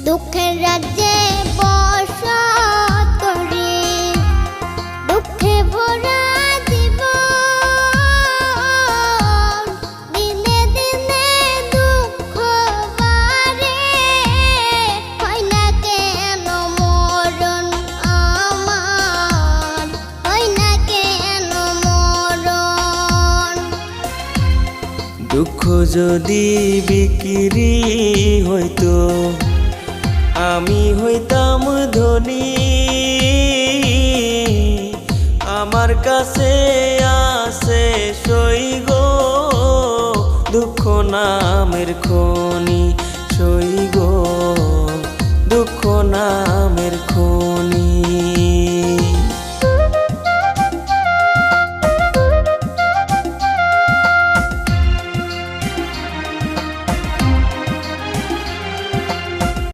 দুঃখের রাজ্যে বসত করি, দুঃখে ভরা জীবন, দিনে দিনে দুঃখ বাড়ে, হয় না কেন মরণ আমার, হয় না কেন মরণ। দুঃখ যদি বিক্রি হইতো আমি হইতাম ধনী, আমার কাছে আছে সই গো দুঃখ নামের খনি, সই গো